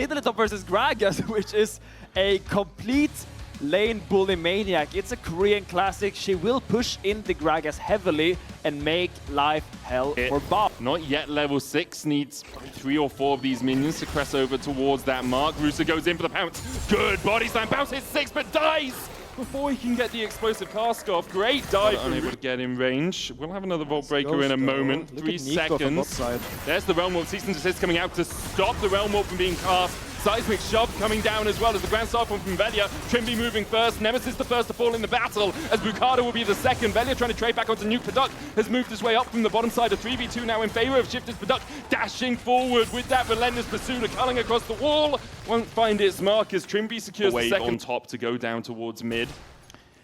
Italy top versus Gragas, which is a complete lane bully maniac. It's a Korean classic. She will push in the Gragas heavily and make life hell for Bob. Not yet level 6, needs 3 or 4 of these minions to crest over towards that mark. Rooster goes in for the pounce. Good body slam, bounce hits 6 but dies before he can get the explosive cask off. Great dive, unable to get in range. We'll have another Vault Breaker in a moment. 3 seconds. There's the Realm Warp. Cease and Desist coming out to stop the Realm Warp from being cast. Seismic Shove coming down as well as the Grand Star from Velia. Trimby moving first. Nemesis the first to fall in the battle as Bukado will be the second. Velia trying to trade back onto Nuke. Product has moved his way up from the bottom side of 3v2 now in favor of Shifters. Product dashing forward with that relentless pursuit, culling across the wall. Won't find its mark as Trimby secures the second. On top to go down towards mid.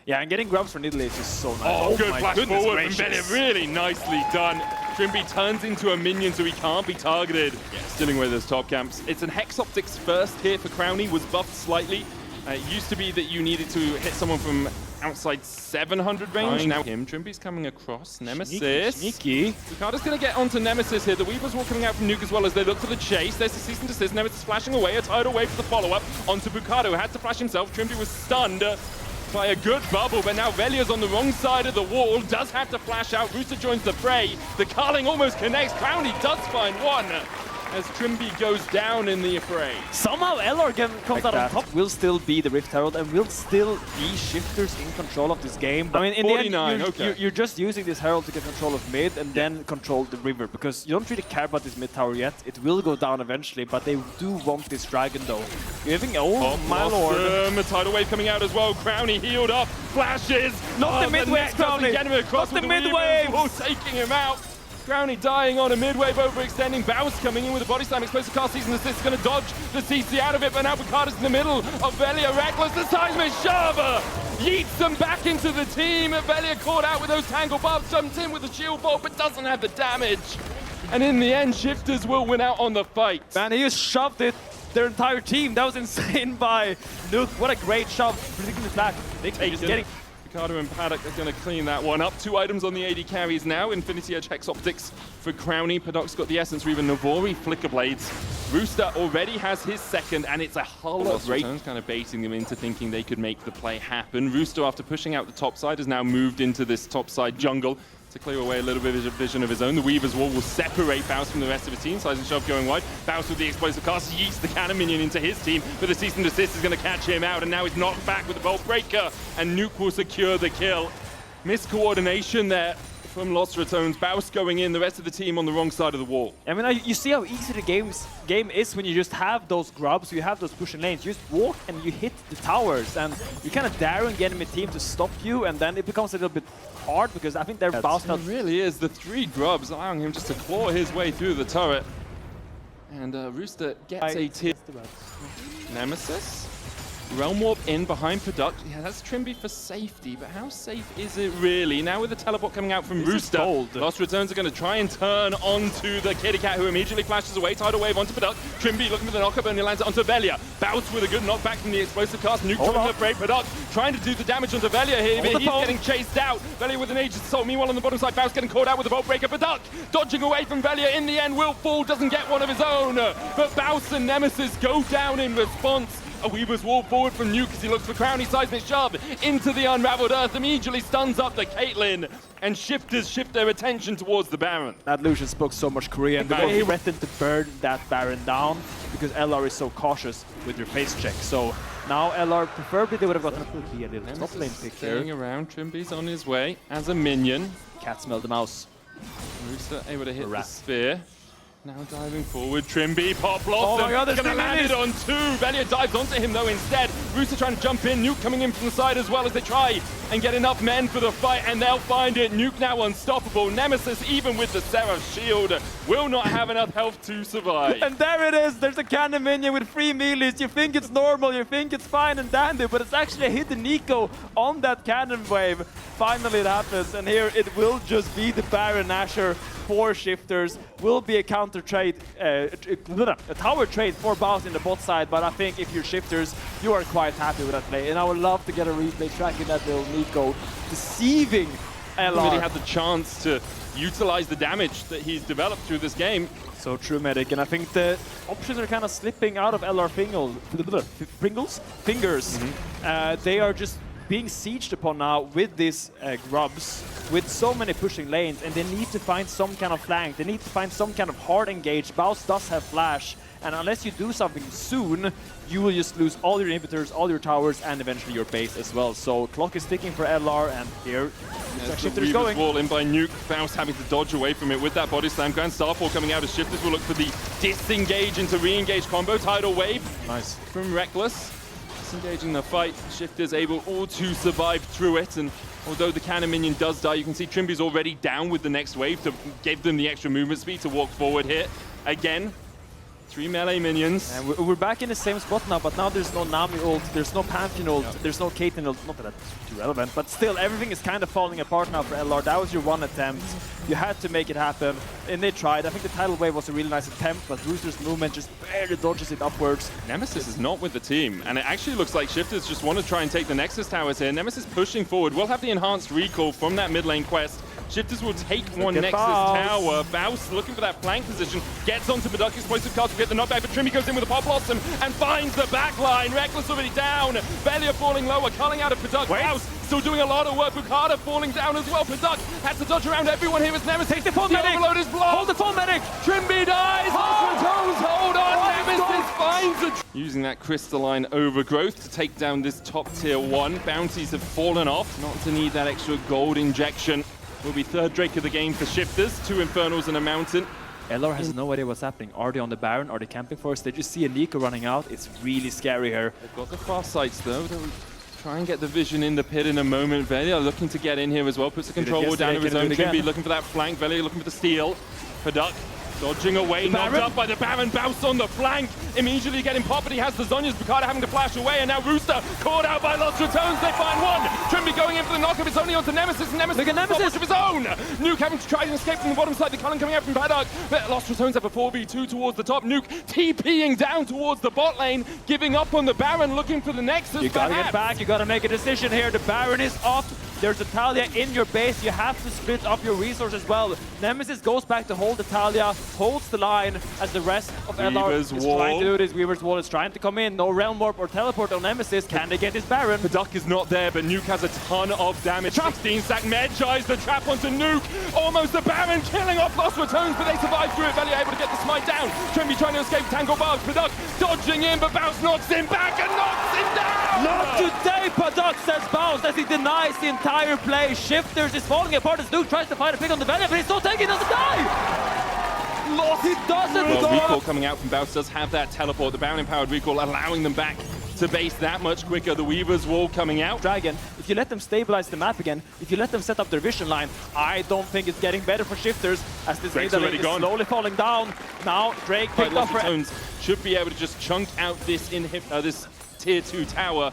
Yeah, and getting grabs from Italy is just so nice. Oh, good flash forward from Velia. Really nicely done. Trimby turns into a minion so he can't be targeted. Yeah, stealing away those top camps. It's an Hex Optics first here for Crownie, was buffed slightly. It used to be that you needed to hit someone from outside 700 range. Now Trimby's coming across. Nemesis. Sneaky. Ricardo's going to get onto Nemesis here. The Weavers will coming out from Nuke as well as they look for the chase. There's the Cease and Desist. Nemesis flashing away. A tidal wave for the follow-up. Onto Bukado. Had to flash himself. Trimby was stunned by a good bubble, but now Velia's on the wrong side of the wall, does have to flash out. Rooster joins the fray. The Carling almost connects. Crownie does find one as Trimby goes down in the fray. Somehow LR comes out on top. Will still be the Rift Herald and will still be Shifters in control of this game. But I mean, in 49, the end, you're just using this Herald to get control of mid and then control the river, because you don't really care about this mid tower yet. It will go down eventually, but they do want this dragon though. You're having, oh my lord. A tidal wave coming out as well. Crownie healed up, flashes. Not the mid wave, Crownie. Not the mid wave. Taking him out. Crownie dying on a mid-wave overextending. Bounce coming in with a body slam. Explosive cast. Season Assist is going to dodge the CC out of it, but now Picardo's in the middle of Velia. Reckless. The seismic shove yeets them back into the team. Velia caught out with those tangle barbs. Jumps in with the shield bolt, but doesn't have the damage. And in the end, Shifters will win out on the fight. Man, he just shoved it. Their entire team. That was insane by Nuke. What a great shove. Predicting the back. Just getting. Ricardo and Paddock are going to clean that one up. 2 items on the AD carries now. Infinity Edge Hex Optics for Crownie. Paddock's got the Essence Reaver, Navori, Flicker Blades. Rooster already has his second, and it's a hull of Ratones kind of baiting them into thinking they could make the play happen. Rooster, after pushing out the top side, has now moved into this top side jungle to clear away a little bit of vision of his own. The Weaver's Wall will separate Baus from the rest of his team. Seismic Shove going wide. Baus with the explosive cast yeets the cannon minion into his team, but the Cease and Desist is going to catch him out, and now he's knocked back with the Vault Breaker, and Nuke will secure the kill. Miscoordination there from Los Ratones. Baus going in, the rest of the team on the wrong side of the wall. I mean, you see how easy the game is when you just have those grubs, you have those pushing lanes. You just walk and you hit the towers, and you kind of daring the enemy team to stop you, and then it becomes a little bit hard because I think they're bounced out. It really is. The 3 grubs allowing him just to claw his way through the turret. And Rooster gets a tier. Nemesis. Realm Warp in behind Product. Yeah, that's Trimby for safety, but how safe is it really? Now with the teleport coming out from Rooster, Lost Returns are going to try and turn onto the Kitty Cat, who immediately flashes away. Tidal Wave onto Product. Trimby looking for the knockup, and he lands it onto Velia. Bounce with a good knockback from the explosive cast. Nuke from the fray. Product trying to do the damage onto Velia here, but he's getting chased out. Velia with an Aegis Assault. Meanwhile, on the bottom side, Bounce getting caught out with the Vault Breaker. Product dodging away from Velia. In the end, will fall, doesn't get one of his own. But Bounce and Nemesis go down in response. A Weaver's Wall forward from Nuke as he looks for Crownie. Seismic Shove into the unraveled earth, immediately stuns up the Caitlyn, and Shifters shift their attention towards the Baron. That Lucian spoke so much Korean, but he threatened to burn that Baron down because LR is so cautious with your face check. So now LR, preferably they would have gotten a little top lane pick here. Staying around, Trimby's on his way as a minion. Cat smelled the mouse. Rooster able to hit the spear. Now diving forward, Trimby, Pop Blossom, oh my God, gonna land it on 2. Velia dives onto him though instead. Rooster trying to jump in, Nuke coming in from the side as well as they try and get enough men for the fight, and they'll find it. Nuke now unstoppable. Nemesis, even with the Seraph shield, will not have enough health to survive. And there it is, there's a cannon minion with 3 melees. You think it's normal, you think it's fine and dandy, but it's actually a hidden Nico on that cannon wave. Finally it happens, and here it will just be the Baron Asher. 4 Shifters, will be a counter trade, a tower trade for Baus in the bot side, but I think if you're Shifters, you are quite happy with that play. And I would love to get a replay tracking that little Nico deceiving really had the chance to utilize the damage that he's developed through this game. So true, Medic, and I think the options are kind of slipping out of LR Pringle's fingers. They are just being sieged upon now with these grubs, with so many pushing lanes, and they need to find some kind of flank. They need to find some kind of hard engage. Baus does have flash, and unless you do something soon, you will just lose all your inhibitors, all your towers, and eventually your base as well. So clock is ticking for LR, and here Shifters going. Wall in by Nuke. Faust having to dodge away from it with that body slam. Grand Starfall coming out as Shifters will look for the disengage into re-engage combo. Tidal Wave. Nice. From Reckless. Disengaging the fight. Shifters able all to survive through it. And although the cannon minion does die, you can see Trimby's already down with the next wave to give them the extra movement speed to walk forward here. Again, 3 melee minions. And we're back in the same spot now, but now there's no Nami ult, there's no Pantheon ult, there's no Caitlyn ult. Not that that's too relevant, but still, everything is kind of falling apart now for LR. That was your one attempt. You had to make it happen, and they tried. I think the tidal wave was a really nice attempt, but Rooster's movement just barely dodges it upwards. Nemesis is not with the team, and it actually looks like Shifters just want to try and take the Nexus towers here. Nemesis pushing forward. We'll have the enhanced recall from that mid lane quest. Shifters will take one Nexus tower. Baus looking for that flank position. Gets onto Baduk, explosive card to get the knockback, but Trimby goes in with a Pop Blossom and finds the back line. Reckless already down. Belia falling lower, culling out of Baduk. Baus still doing a lot of work. Bukada falling down as well. Baduk has to dodge around everyone here as Nemesis. Take the full medic! Overload is blocked. Hold the full medic! Trimby dies! Hold on! Nemesis finds a... Using that crystalline overgrowth to take down this top tier 1. Bounties have fallen off. Not to need that extra gold injection. Will be third Drake of the game for Shifters. 2 Infernals and a Mountain. LR has no idea what's happening. Are they on the Baron? Are they camping for us? They just see a Nico running out. It's really scary here. They've got the fast sights though. They'll try and get the vision in the pit in a moment. Velia looking to get in here as well. Puts the control wall down of his own. Trimby looking for that flank. Velia looking for the steal. Paduk dodging away, knocked up by the Baron. Baus on the flank, immediately getting popped, but he has the Zhonya's. Bukada having to flash away, and now Rooster caught out by Los Ratones. They find one. Trimby going in for the knockup. It's only onto Nemesis, and Nemesis has so much of his own. Nuke having to try and escape from the bottom side. The Cullen coming out from Paddock. Los Ratones have a 4v2 towards the top. Nuke TPing down towards the bot lane, giving up on the Baron, looking for the Nexus. You gotta get back. You gotta make a decision here. The Baron is off. There's a Talia in your base. You have to split up your resources as well. Nemesis goes back to hold the Talia, holds the line as the rest of LR is trying to do this. Weaver's Wall is trying to come in. No Realm Warp or Teleport on Nemesis. Can they get this Baron? The Duck is not there, but Nuke has a ton of damage. 16 stack Medjai's the trap onto Nuke. Almost the Baron killing off Los Ratones, but they survive through it. Velia able to get the smite down. Trimby trying to escape Tangle Bars. Paduk dodging in, but Baus knocks him back and knocks him down! Not today, Paduk, says Baus as he denies the entire play. Shifters is falling apart as Nuke tries to fight a pick on the Velia, but he's not taking, he doesn't die! Lost, he doesn't die! Recall coming out from Baus does have that teleport. The Baron empowered recall allowing them back to base that much quicker. The Weaver's Wall coming out. Dragon, if you let them stabilize the map again, if you let them set up their vision line, I don't think it's getting better for Shifters as this leader is slowly falling down. Now Drake picked up for Tones should be able to just chunk out this this tier 2 tower.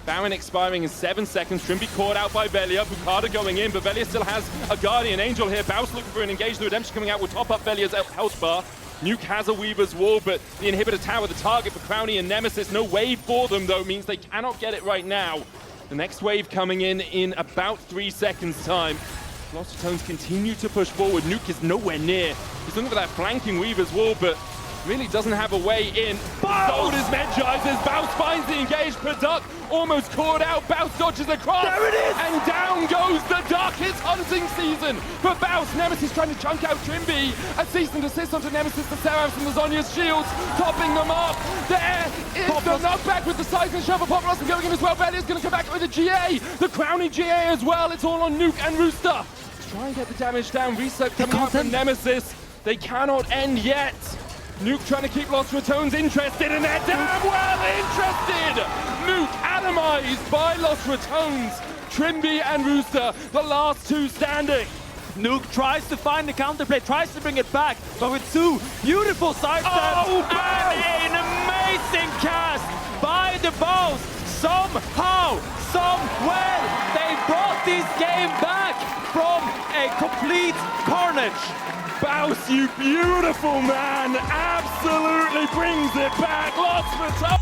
Baron expiring in 7 seconds. Trimby caught out by Velia. Bukada going in, but Velia still has a Guardian Angel here. Baus looking for an engage. The Redemption coming out will top up Velia's health bar. Nuke has a Weaver's Wall, but the inhibitor tower, the target for Crowny and Nemesis. No wave for them, though, means they cannot get it right now. The next wave coming in about 3 seconds' time. Los Ratones continue to push forward. Nuke is nowhere near. He's looking for that flanking Weaver's Wall, but really doesn't have a way in. Sold is Medjai's as Baus finds the engage. Paduk almost caught out. Baus dodges across. There it is! And down goes the Duck. It's hunting season for Baus. Nemesis trying to chunk out Trimby. A cease and desist onto Nemesis, the Seraphs and the Zhonya's shields, topping them up. There is the knockback with the Seismic Shovel. Pop Blossom going in as well. Velia's going to come back with a GA. The Crowny GA as well. It's all on Nuke and Rooster. Let's try and get the damage down. Reset coming out from Nemesis. They cannot end yet. Nuke trying to keep Los Ratones interested, and they're damn well interested! Nuke atomized by Los Ratones. Trimby and Rooster, the last 2 standing. Nuke tries to find the counterplay, tries to bring it back, but with 2 beautiful side steps and an amazing cast by the Baus. Somehow, somewhere, they brought this game back from a complete carnage. Baus, you beautiful man, absolutely brings it back. Lots for time.